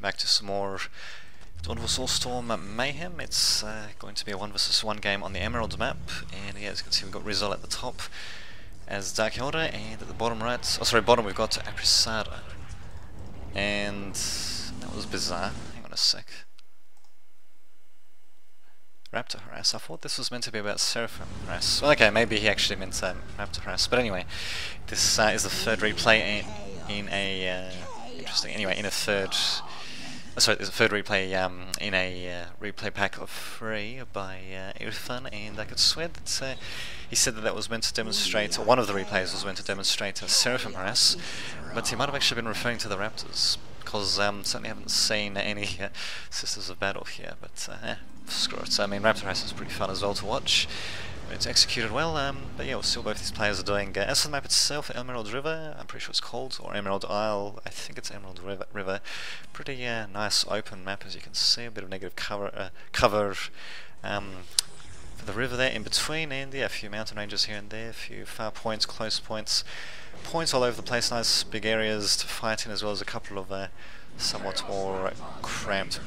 back to some more War Soulstorm Mayhem. It's going to be a 1 vs 1 game on the Emerald map, and yeah, as you can see we've got Rizal at the top as Dark Elder, and at the bottom right, bottom we've got Aprisada. And that was bizarre. Hang on a sec. Raptor Harass. I thought this was meant to be about Seraphim Harass. Well, okay, maybe he actually meant Raptor Harass. But anyway, this is the third replay in a interesting. Anyway, in a third. Sorry, there's a third replay in a replay pack of 3 by Irfan, and I could swear that he said that was meant to demonstrate, or one of the replays was meant to demonstrate a Seraphim Harass, but he might have actually been referring to the Raptors, because certainly haven't seen any Sisters of Battle here, but screw it. I mean, Raptor Harass is pretty fun as well to watch. It's executed well, but yeah, we'll see what both these players are doing. As for the map itself, Emerald River, I'm pretty sure it's called, or Emerald Isle, I think it's Emerald River. Pretty nice open map, as you can see, a bit of negative cover for the river there in between, and yeah, a few mountain ranges here and there, a few far points, close points, all over the place, nice big areas to fight in, as well as a couple of somewhat more cramped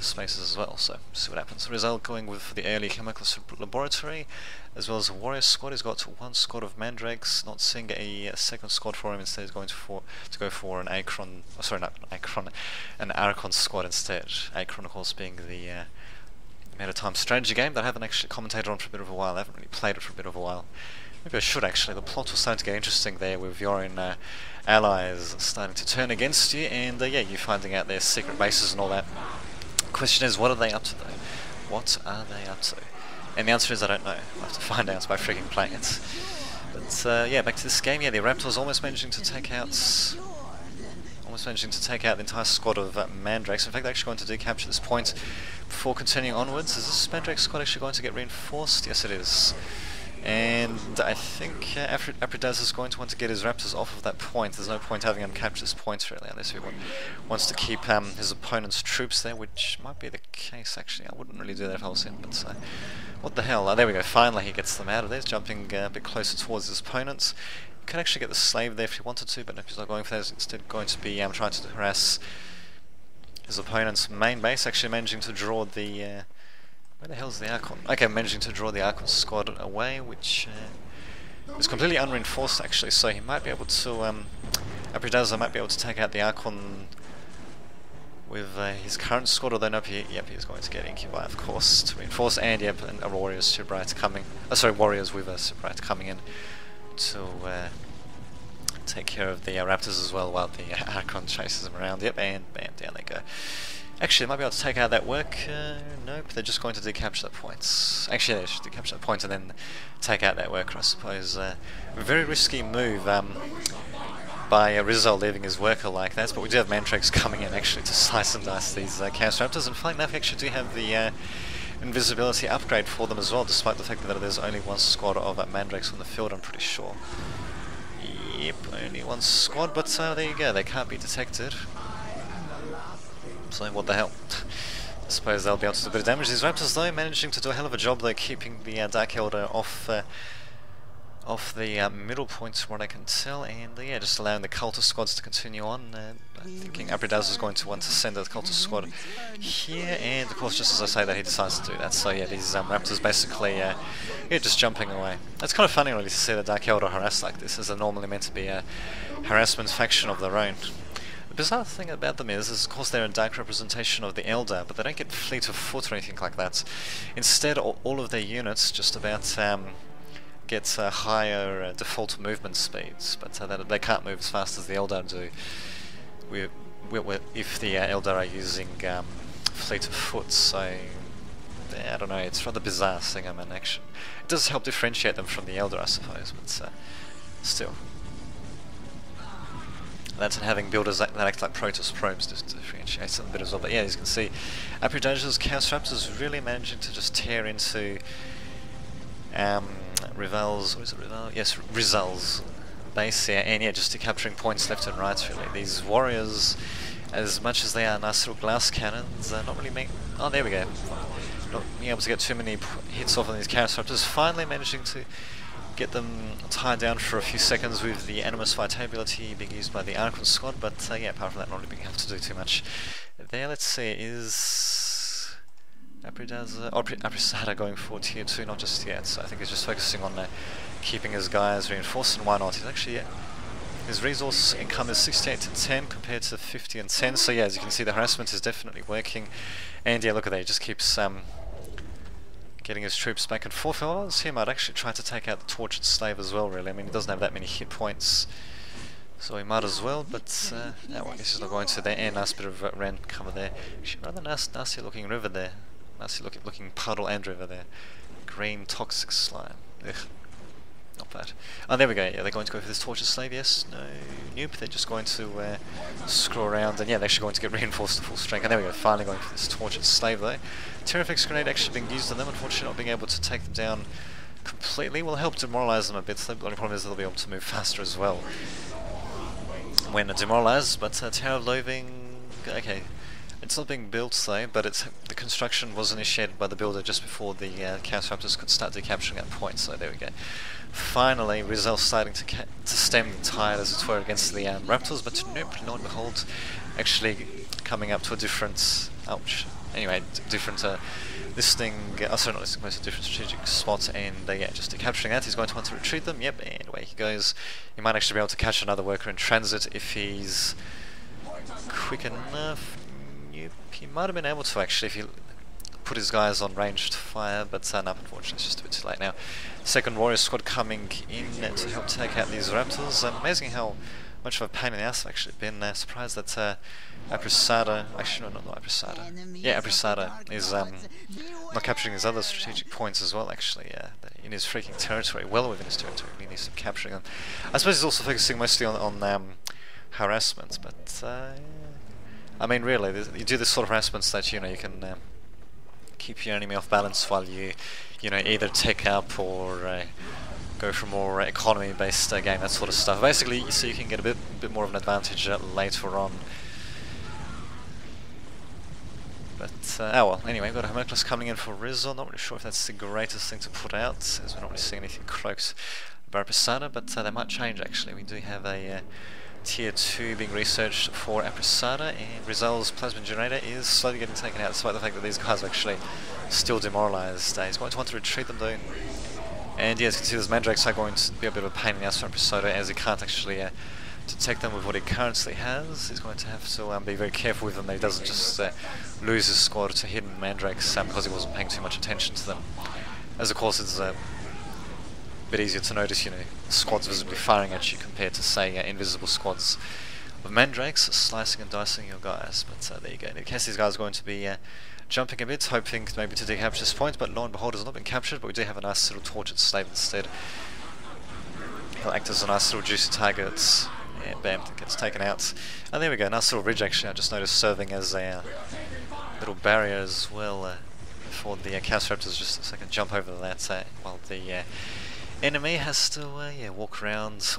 spaces as well, so see what happens. Rizal going with the early chemical laboratory, as well as a warrior squad. He's got 1 squad of mandrakes, not seeing a second squad for him. Instead he's going to go for an Acron, an Archon squad instead. Acron of course being the meta-time strategy game that I haven't actually commentated on for a bit of a while. I haven't really played it for a bit of a while. Maybe I should actually. The plot was starting to get interesting there with your own allies starting to turn against you, and yeah, you finding out their secret bases and all that. Question is, what are they up to though? What are they up to? And the answer is I don't know. I'll have to find out by freaking playing it. But yeah, back to this game. Yeah, the Raptors almost managing to take out the entire squad of mandrakes. In fact, they're actually going to capture this point before continuing onwards. Is this mandrake squad actually going to get reinforced? Yes, it is. And I think Apridaz is going to want to get his Raptors off of that point. There's no point having him capture this point really, unless he wants to keep his opponent's troops there, which might be the case actually. I wouldn't really do that if I was him, but what the hell. There we go, finally he gets them out of there. He's jumping a bit closer towards his opponents. He could actually get the slave there if he wanted to, but no, he's not going for that. He's instead going to be trying to harass his opponent's main base, actually managing to draw the... where the hell's the Archon? Okay, managing to draw the Archon squad away, which is completely unreinforced actually, so he might be able to, Apridazza might be able to take out the Archon with his current squad, although nope, he's going to get Incubi of course to reinforce, and yep, and a Warriors Subright coming, Warriors with a Subright coming in to take care of the Raptors as well, while the Archon chases them around, yep, and bam, down they go. Actually, they might be able to take out that work. Nope, they're just going to decapture that point. Actually, they should decapture that point and then take out that worker, I suppose. A very risky move by Rizal leaving his worker like that, but we do have mandrakes coming in actually to slice and dice these Chaos Raptors, and funny enough, we actually do have the invisibility upgrade for them as well, despite the fact that there's only 1 squad of mandrakes on the field, I'm pretty sure. Yep, only 1 squad, but there you go, they can't be detected. So what the hell? I suppose they'll be able to do a bit of damage. These Raptors though, managing to do a hell of a job though, keeping the Dark Elder off the middle points from what I can tell, and yeah, just allowing the Cultist squads to continue on. Thinking Apridaz is going to want to send a Cultist squad here, and of course just as I say that he decides to do that, so yeah, these Raptors basically yeah, just jumping away. It's kind of funny really to see the Dark Elder harassed like this, as they're normally meant to be a harassment faction of their own. The bizarre thing about them is of course they're a dark representation of the Elder, but they don't get fleet of foot or anything like that. Instead, all of their units just about get higher default movement speeds, but they can't move as fast as the Elder do. If the Elder are using fleet of foot, so I don't know, it's rather bizarre seeing them in action. It does help differentiate them from the Elder, I suppose, but still. That's having builders that act like Protoss probes just differentiates them a bit as well. But yeah, as you can see, Apridazza's Chaos Raptors is really managing to just tear into Rizal's base here, and yeah, just capturing points left and right really. These Warriors, as much as they are nice little glass cannons, not really making... Oh, there we go. Not being able to get too many hits off on these Chaos Raptors, finally managing to get them tied down for a few seconds with the Animus Vitae ability being used by the Archon squad, but yeah, apart from that, not really being able to do too much there. Let's see, is Aprisada going for tier 2? Not just yet, so I think he's just focusing on keeping his guys reinforced, and why not? He's actually, his resource income is 68 to 10 compared to 50 and 10, so yeah, as you can see, the harassment is definitely working, and yeah, look at that, he just keeps getting his troops back and forth. If I was him, I'd actually try to take out the Tortured Slave as well, really. I mean, he doesn't have that many hit points, so he might as well, but well, I guess he's not going to there. And nice bit of ran cover there. Actually, rather nasty looking river there. Nasty looking puddle and river there. Green toxic slime. Ugh. Not bad. Oh, there we go. Yeah, they're going to go for this Tortured Slave. Yes, no, nope. They're just going to screw around, and yeah, they're actually going to get reinforced to full strength. And there we go. Finally going for this Tortured Slave though. Terrifix grenade actually being used on them. Unfortunately, not being able to take them down completely will help demoralize them a bit. So the only problem is they'll be able to move faster as well when demoralized. But Tower of Loathing, okay. It's not being built though, but the construction was initiated by the builder just before the Chaos Raptors could start decapturing that point, so there we go. Finally, Rizal starting to stem the tide, as it were, against the Raptors, but nope, lo and behold, actually coming up to a different, anyway, different listing, sorry, not listing, most a different strategic spot, and yeah, just decapturing that. He's going to want to retreat them, yep, and away he goes. He might actually be able to catch another worker in transit if he's quick enough. He might have been able to actually if he put his guys on ranged fire, but no, unfortunately it's just a bit too late now. Second warrior squad coming in to help take out these raptors. Amazing how much of a pain in the ass I've actually been. Surprised that Aprisada, actually no, not Aprisada. Yeah, Aprisada is not capturing his other strategic points as well, actually, in his freaking territory, well within his territory. He needs to be capturing them. I suppose he's also focusing mostly on harassment, but I mean, really, you do this sort of harassments that, you know, you can keep your enemy off balance while you know, either take up or go for more economy-based game, that sort of stuff. Basically, so you can get a bit more of an advantage later on. But, oh well, anyway, we've got a Homunculus coming in for Rizal. Not really sure if that's the greatest thing to put out, as we're not really seeing anything cloaked by Aprisada, but that might change, actually. We do have a tier 2 being researched for Aprisada, and Rizal's plasma generator is slowly getting taken out, despite the fact that these guys are actually still demoralized. He's going to want to retreat them though, and yeah, as you can see, those mandrakes are going to be a bit of a pain in the ass for Aprisada, as he can't actually detect them with what he currently has. He's going to have to be very careful with them that he doesn't just lose his squad to hidden mandrakes because he wasn't paying too much attention to them. As of course it's bit easier to notice, you know, squads visibly firing at you compared to, say, invisible squads of mandrakes slicing and dicing your guys. But there you go. In case these guys are going to be jumping a bit, hoping maybe to decapture this point, but lo and behold, has not been captured, but we do have a nice little Tortured Slave instead. He'll act as a nice little juicy target. Yeah, bam, gets taken out. And there we go, nice little ridge actually, I just noticed, serving as a little barrier as well for the Chaos Raptors. Just a second, jump over that while the enemy has to walk around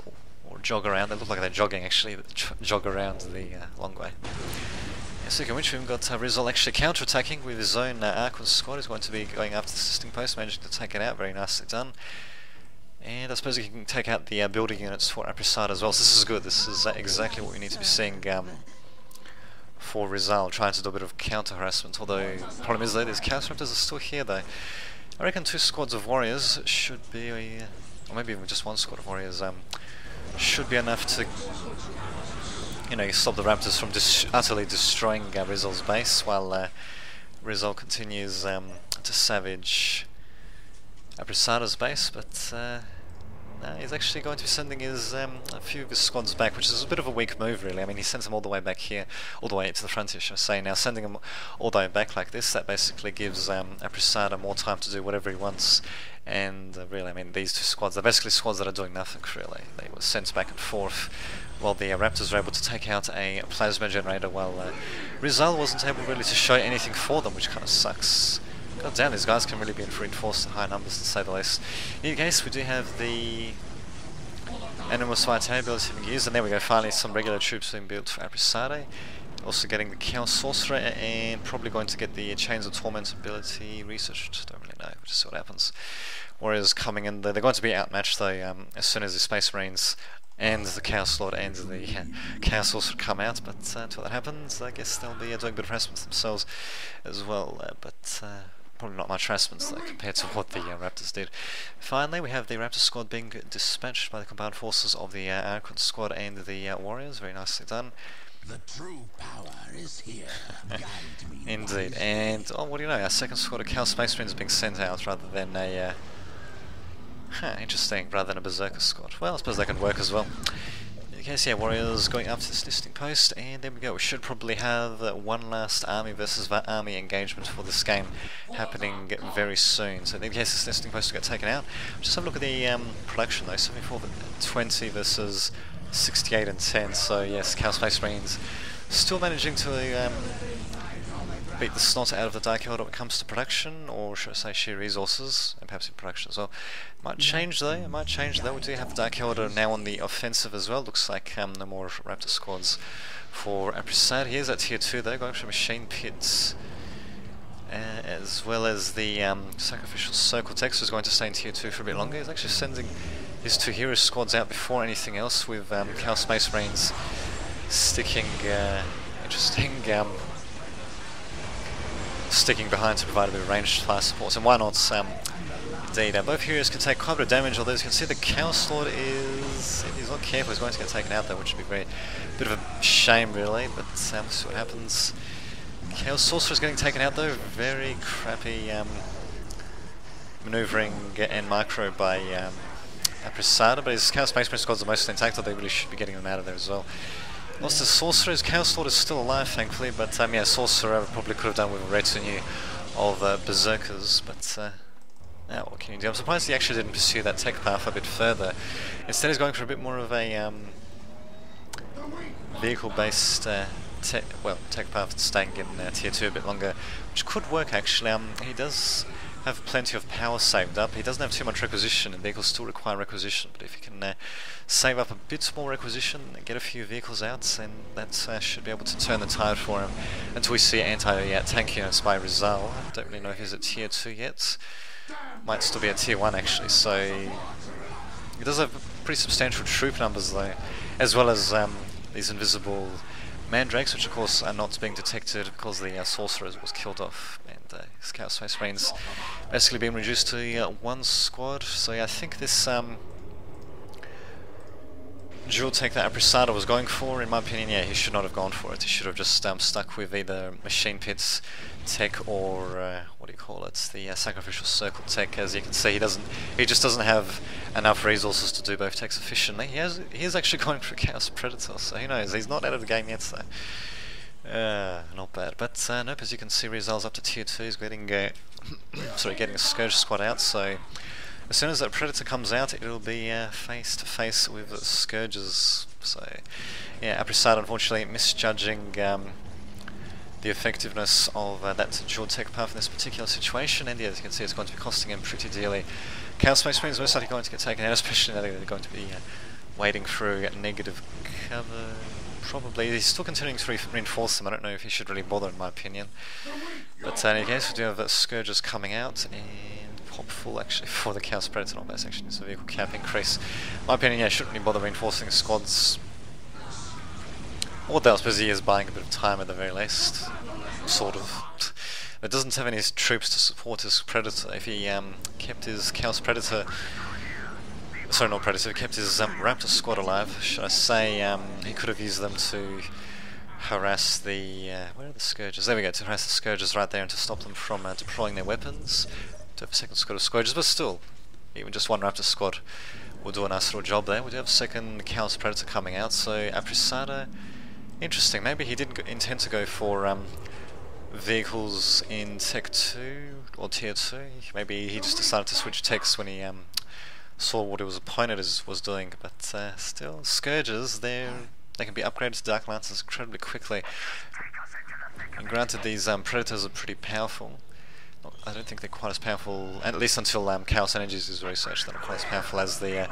or jog around. They look like they're jogging actually, jog around the long way. Speaking of which, we've got Rizal actually counter-attacking with his own Archon squad. He's going to be going after the assisting post, managing to take it out. Very nicely done. And I suppose he can take out the building units for Aprisada as well. So this is good. This is exactly what we need to be seeing for Rizal, trying to do a bit of counter-harassment. Although the problem is though, these Chaos Raptors are still here though. I reckon 2 squads of warriors should be, or maybe even just 1 squad of warriors, should be enough to, you know, stop the Raptors from utterly destroying Rizal's base, while Rizal continues to savage Aprisada's base. But he's actually going to be sending his a few of his squads back, which is a bit of a weak move, really. I mean, he sends them all the way back here, all the way to the frontier, should I say. Now, sending them all the way back like this, that basically gives Aprisada more time to do whatever he wants. And really, I mean, these 2 squads, they're basically squads that are doing nothing, really. They were sent back and forth while the Raptors were able to take out a plasma generator, while Rizal wasn't able really to show anything for them, which kind of sucks. God damn, these guys can really be reinforced in high numbers, to say the least. In any case, we do have the Animus Vitae ability being used, and there we go, finally some regular troops being built for Aprisada. Also getting the Chaos Sorcerer and probably going to get the Chains of Torment ability researched. Don't really know, we'll just see what happens. Warriors coming in, they're going to be outmatched though as soon as the Space Marines and the Chaos Lord and the Chaos Sorcerer come out, but until that happens I guess they'll be doing a bit of harassment themselves as well, but probably not much harassment though compared to what the Raptors did. Finally we have the Raptor squad being dispatched by the combined forces of the Archon squad and the Warriors, very nicely done. The true power is here. Guide me. Indeed, and oh, what do you know, our second squad of Chaos Space Marines being sent out rather than a interesting, rather than a Berserker squad. Well, I suppose that can work as well. In the case, yeah, Warriors going up to this listing post, and there we go. We should probably have one last army versus army engagement for this game happening very soon. So in case this listing post will get taken out, just have a look at the production though. 74-20 versus 68 and 10. So yes, Chaos Space Marines still managing to beat the snot out of the Dark Elder when it comes to production, or should I say sheer resources, and perhaps in production as well. Might change though, it might change though. We do have the Dark Elder now on the offensive as well. Looks like no more Raptor squads for Aprisad. Here's at tier 2 though, going for Machine Pits, as well as the Sacrificial Circle. Tex is going to stay in tier 2 for a bit longer. He's actually sending his 2 hero squads out before anything else, with Chaos Space Marines sticking interesting sticking behind to provide a bit of ranged fire support. And why not? Indeed, both heroes can take quite a bit of damage, although as you can see the Chaos Lord is, if he's not careful, he's going to get taken out though, which would be a bit of a shame really, but we'll see what happens. Chaos Sorcerer is getting taken out though, very crappy manoeuvring and micro by Aprisada, but his Chaos Space Marine squads are mostly intact, although they really should be getting them out of there as well. Lost the Sorcerer's Chaos Lord is still alive, thankfully, but yeah, Sorcerer probably could have done with a retinue of Berserkers, but now what can you do? I'm surprised he actually didn't pursue that tech path a bit further. Instead he's going for a bit more of a vehicle-based tech path, staying in tier 2 a bit longer, which could work actually. He does have plenty of power saved up. He doesn't have too much requisition, and vehicles still require requisition, but if he can save up a bit more requisition and get a few vehicles out, then that should be able to turn the tide for him until we see anti-tank units by Rizal. I don't really know if he's at tier 2 yet. Might still be at tier 1 actually, so he does have pretty substantial troop numbers though, as well as these invisible mandrakes, which of course are not being detected because the sorcerer was killed off, and his Chaos Space Marines basically being reduced to 1 squad. So yeah, I think this dual tech that Aprisada was going for, in my opinion, yeah, he should not have gone for it. He should have just stuck with either Machine Pits tech or what do you call it, the Sacrificial Circle tech. As you can see, he just doesn't have enough resources to do both techs efficiently. He is actually going for Chaos Predator, so who knows, he's not out of the game yet, so not bad. But nope, as you can see, Rizal's up to tier 2. He's getting getting a Scourge squad out, so as soon as that Predator comes out, it'll be face to face with Scourges. So yeah, Aprisada unfortunately misjudging the effectiveness of that dual tech path in this particular situation, and yeah, as you can see, it's going to be costing him pretty dearly. Chaos Space Marines are most likely going to get taken out, especially now they're going to be wading through negative cover. Probably. He's still continuing to reinforce them. I don't know if he should really bother, in my opinion. But in any case, we do have Scourges coming out, and pop full actually for the Chaos Predator, not bad section, it's a vehicle cap increase. In my opinion, yeah, shouldn't really bother reinforcing squads. Although I suppose he is buying a bit of time at the very least, sort of. It doesn't have any troops to support his Predator. If he kept his Chaos Predator, sorry, not Predator, if he kept his Raptor squad alive, should I say, he could have used them to harass the, where are the Scourges? There we go, to harass the Scourges right there and to stop them from deploying their weapons. To have a second squad of Scourges, but still, even just one Raptor squad will do a nice little job there. We do have a second Chaos Predator coming out, so Aprisada, interesting, maybe he didn't intend to go for vehicles in Tech 2, or Tier 2, maybe he just decided to switch techs when he saw what his opponent was doing, but still, Scourges, they can be upgraded to Dark Lancers incredibly quickly. And granted, these Predators are pretty powerful. I don't think they're quite as powerful, at least until Chaos Energies is researched, they're not quite as powerful as the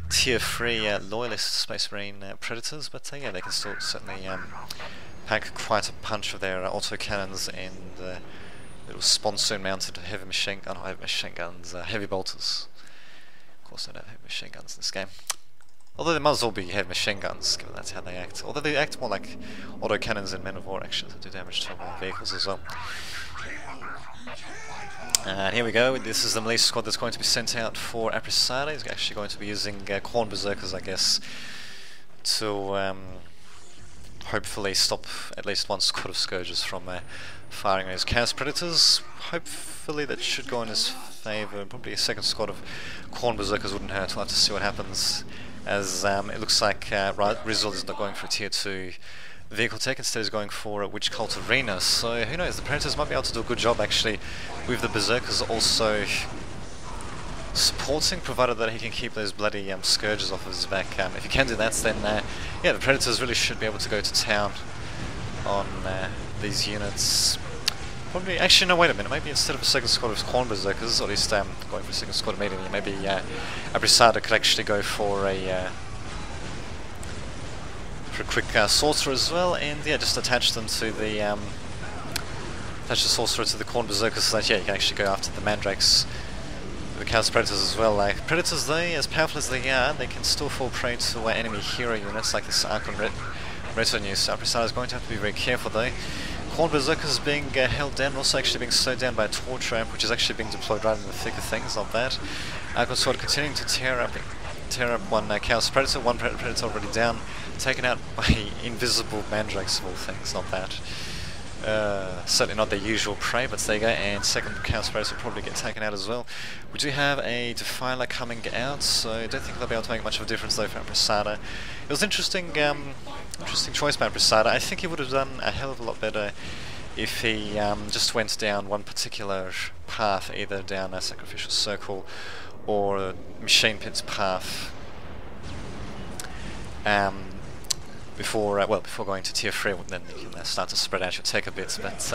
Tier 3 Loyalist Space Marine Predators, but yeah, they can still certainly pack quite a punch of their autocannons and little sponsoon mounted heavy machine guns, heavy bolters. Of course, they don't have heavy machine guns in this game. Although they might as well be heavy machine guns, given that's how they act. Although they act more like autocannons in Men of War, actually, to do damage to vehicles as well. And here we go. This is the militia squad that's going to be sent out for Apressada. He's actually going to be using Corn Berserkers, I guess, to hopefully stop at least one squad of Scourges from firing on his Chaos Predators. Hopefully that should go in his favour. Probably a second squad of Corn Berserkers wouldn't hurt. We'll have to see what happens, as it looks like Rizal is not going for a tier 2 vehicle tech, instead he's going for a Witch Cult Arena. So who knows, the Predators might be able to do a good job actually, with the Berserkers also supporting, provided that he can keep those bloody Scourges off of his back. If he can do that, then yeah, the Predators really should be able to go to town on these units. Probably, actually no, wait a minute, maybe instead of a second squad of Corn Berserkers, or at least going for a second squad immediately, maybe Apressada could actually go for a quick sorcerer as well, and yeah, just attach them to the attach the sorcerer to the Corn Berserkers, so that yeah, you can actually go after the Mandrakes, the Chaos Predators as well. Predators, they, as powerful as they are, they can still fall prey to enemy hero units like this Archon retinue, so Apressada is going to have to be very careful though. Corn Berserkers being held down, also actually being slowed down by a Torch Ramp, which is actually being deployed right in the thick of things, not bad. Archon Sword continuing to tear up one Chaos Predator, one Predator already down, taken out by invisible Mandrakes of all things, not bad. Certainly not their usual prey, but there you go, and second Chaos Predator will probably get taken out as well. We do have a Defiler coming out, so I don't think they'll be able to make much of a difference though for Apressada. It was interesting choice by Apressada. I think he would have done a hell of a lot better if he just went down one particular path, either down a Sacrificial Circle or a Machine Pit's path. Before going to tier 3, then you can start to spread out your tech a bit. But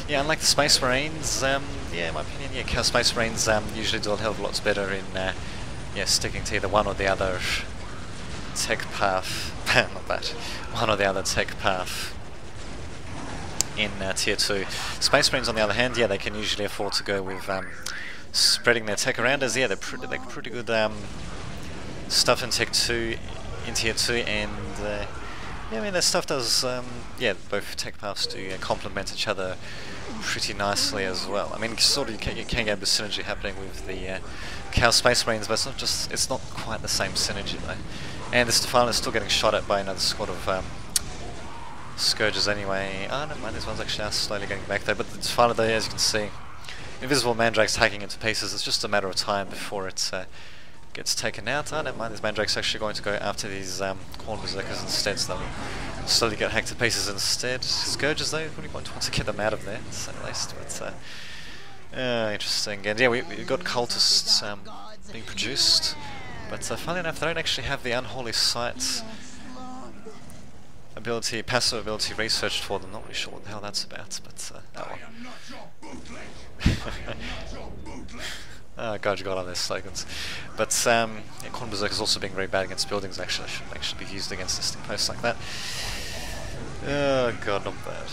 yeah, unlike the Space Marines, yeah, in my opinion, yeah, Chaos Space Marines usually do a hell of a lot better in yeah, sticking to either one or the other tech path. Not that, one or the other tech path in tier 2. Space Marines, on the other hand, yeah, they can usually afford to go with spreading their tech around, as yeah, they're pretty good stuff in tech 2. In tier 2, and yeah, I mean their stuff does, yeah, both tech paths do complement each other pretty nicely as well. I mean, sort of you can get the synergy happening with the Chaos Space Marines, but it's not quite the same synergy though. And this Defiler is still getting shot at by another squad of Scourges anyway. Oh, never mind, these ones actually are slowly getting back there, but the Defiler though, as you can see, invisible Mandrakes hacking into pieces. It's just a matter of time before it gets taken out. Never mind, these Mandrakes actually going to go after these Corn Berserkers instead, so they'll slowly get hacked to pieces instead. Scourges though, really going to want to get them out of there, to say the least. But interesting. And yeah, we got cultists being produced, but funnily enough, they don't actually have the Unholy Sight ability, passive ability researched for them. Not really sure what the hell that's about, but oh well. Oh god, you got all those slogans. But yeah, Corn Berserk is also being very bad against buildings, actually. Shouldn't actually be used against distant posts like that. Oh god, not bad.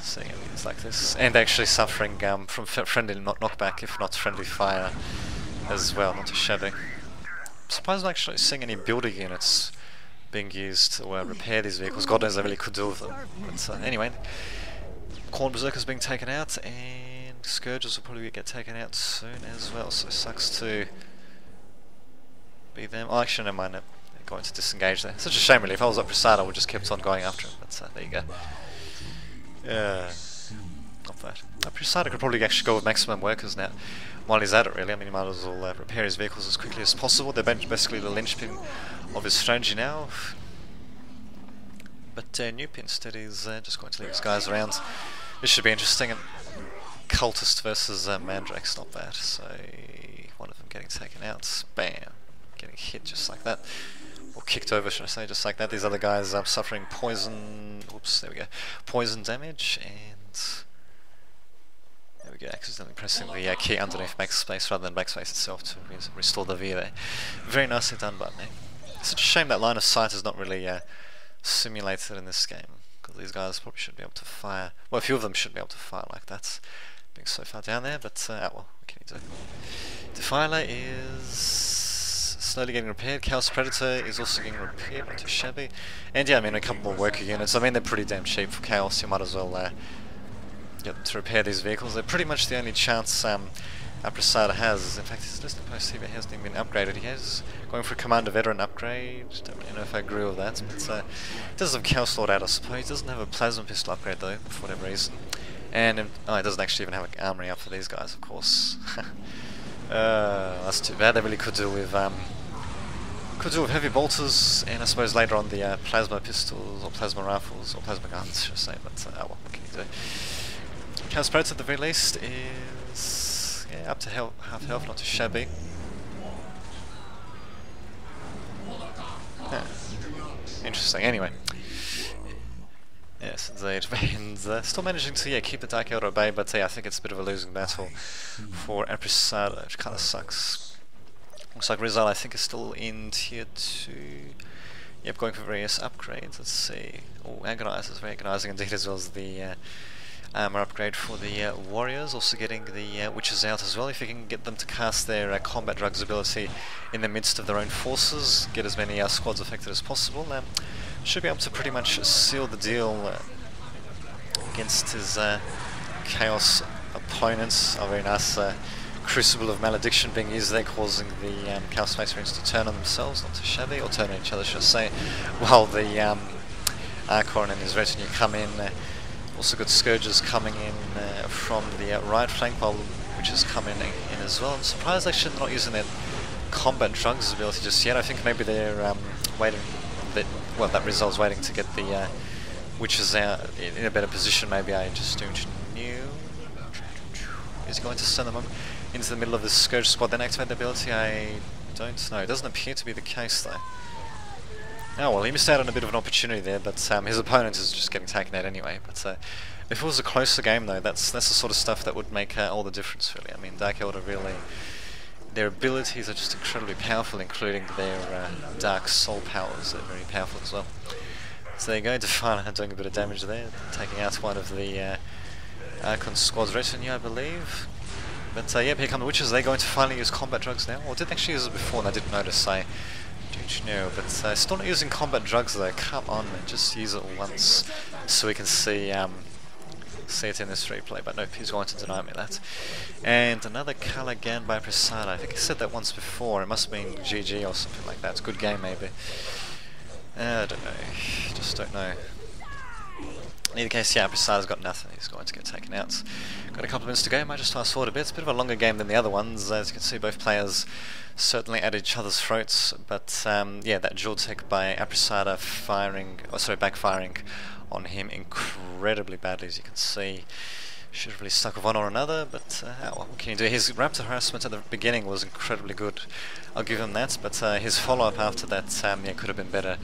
Seeing enemies like this. And actually suffering from friendly knockback, if not friendly fire as well, not too shabby. I'm surprised I'm actually seeing any builder units being used to repair these vehicles. God knows I really could do with them. But anyway, Corn Berserk is being taken out, and Scourges will probably get taken out soon as well, so it sucks to be them. Oh, actually, never mind, they're going to disengage there. Such a shame, really. If I was Apressada, I would just kept on going after him, but there you go. Not bad. Apressada could probably actually go with maximum workers now while he's at it, really. I mean, he might as well repair his vehicles as quickly as possible. They're basically the linchpin of his strategy now. But Newpin instead is just going to leave his guys around. This should be interesting. And Cultist versus Mandrakes, not bad. So one of them getting taken out, bam, getting hit just like that, or kicked over, should I say, just like that. These other guys suffering poison. Oops, there we go, poison damage, and there we go. Accidentally pressing the key underneath backspace rather than backspace itself to restore the V there. Very nicely done by me. It's such a shame that line of sight is not really simulated in this game, because these guys probably shouldn't be able to fire. Well, a few of them shouldn't be able to fire like that, being so far down there, but well, what can you do? Defiler is slowly getting repaired. Chaos Predator is also getting repaired, not too shabby. And yeah, I mean, a couple more worker units. I mean, they're pretty damn cheap for Chaos. You might as well get them to repair these vehicles. They're pretty much the only chance Aprasada has. In fact, his listing post here hasn't even been upgraded. He is going for a Commander Veteran upgrade. Don't really know if I agree with that, but he does have Chaos Lord out, I suppose. He doesn't have a Plasma Pistol upgrade though, for whatever reason. And he doesn't actually even have an armory up for these guys, of course. That's too bad. They really could do with heavy bolters, and I suppose later on the plasma pistols or plasma rifles or plasma guns, should I say. But well, what can you do? Chaos Predator at the very least is up to half health, not too shabby. Huh. Interesting. Anyway. Yes, indeed. And still managing to keep the Dark Elder at bay, but I think it's a bit of a losing battle for Aprasada, which kind of sucks. Looks like Rizal, I think, is still in tier 2. Yep, going for various upgrades. Let's see. Oh, Agonizers, very agonizing indeed, as well as the armor upgrade for the warriors. Also getting the witches out as well, if you can get them to cast their combat drugs ability in the midst of their own forces, get as many squads affected as possible. Should be able to pretty much seal the deal against his Chaos opponents. A very nice Crucible of Malediction being used there, causing the Chaos Space Marines to turn on themselves, not too shabby, or turn on each other, should I say, while the Archon and his retinue come in. Also got Scourges coming in from the right flank, while Witches come in as well. I'm surprised actually they're not using their combat drugs ability just yet. I think maybe they're waiting. Well, that results waiting to get the Witches out in a better position. Maybe I just don't know. Is he going to send them into the middle of the Scourge squad, then activate the ability? I don't know. It doesn't appear to be the case though. Oh well, he missed out on a bit of an opportunity there, but his opponent is just getting taken out anyway. But if it was a closer game though, that's the sort of stuff that would make all the difference really. I mean, Dark Elder really, their abilities are just incredibly powerful, including their Dark Soul powers. They're very powerful as well. So there you go, Defiler doing a bit of damage there, taking out one of the Archon squad's retinue, I believe. But yeah, here come the Witches. They're going to finally use combat drugs now. Or did they actually use it before and I didn't notice? I don't know. But still not using combat drugs though. Come on, man. Just use it once so we can see it in this replay. But nope, he's going to deny me that. And another Callaghan by Prasada. I think he said that once before. It must have been GG or something like that. It's a good game maybe. I don't know. Just don't know. In either case, yeah, Prasada's got nothing. He's going to get taken out. Got a couple of minutes to go. Might just fast forward a bit. It's a bit of a longer game than the other ones. As you can see, both players certainly at each other's throats. But yeah, that dual tech by Aprasada backfiring on him incredibly badly, as you can see. Should have really stuck with one or another, but what can you do? His Raptor harassment at the beginning was incredibly good, I'll give him that, but his follow-up after that yeah, could have been better,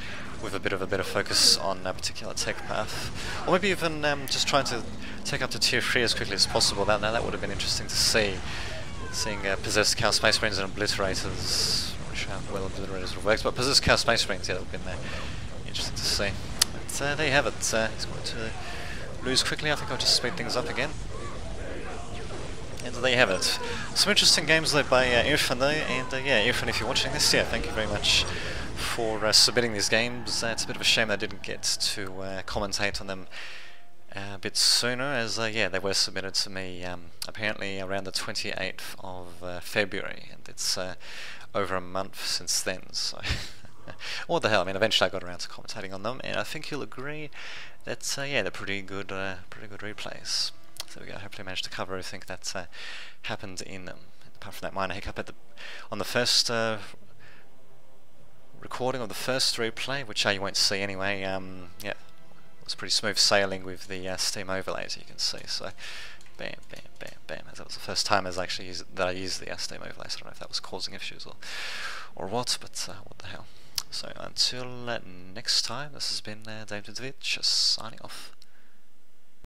with a bit of a better focus on a particular tech path. Or maybe even just trying to take up to tier 3 as quickly as possible. That would have been interesting to see. Seeing possessed Chaos Space Marines and Obliterators, I'm not sure how well Obliterators would work, but possessed Chaos Space Marines, yeah, that would have been interesting to see. But there you have it, he's going to lose quickly. I think I'll just speed things up again. And there you have it. Some interesting games led by Irfan though, and yeah, Irfan, if you're watching this, yeah, thank you very much for submitting these games. It's a bit of a shame I didn't get to commentate on them a bit sooner, as yeah, they were submitted to me apparently around the 28th of February, and it's over a month since then, so what the hell, I mean, eventually I got around to commentating on them, and I think you'll agree that yeah, they're pretty good replays. So we go. Hopefully, managed to cover everything that happened in them. Apart from that minor hiccup on the first recording of the first replay, which you won't see anyway. Yeah, it was pretty smooth sailing with the Steam overlays, you can see. So, bam, bam, bam, bam. As that was the first time I used the Steam overlays. I don't know if that was causing issues or what, but what the hell. So until next time, this has been David Davidovich signing off.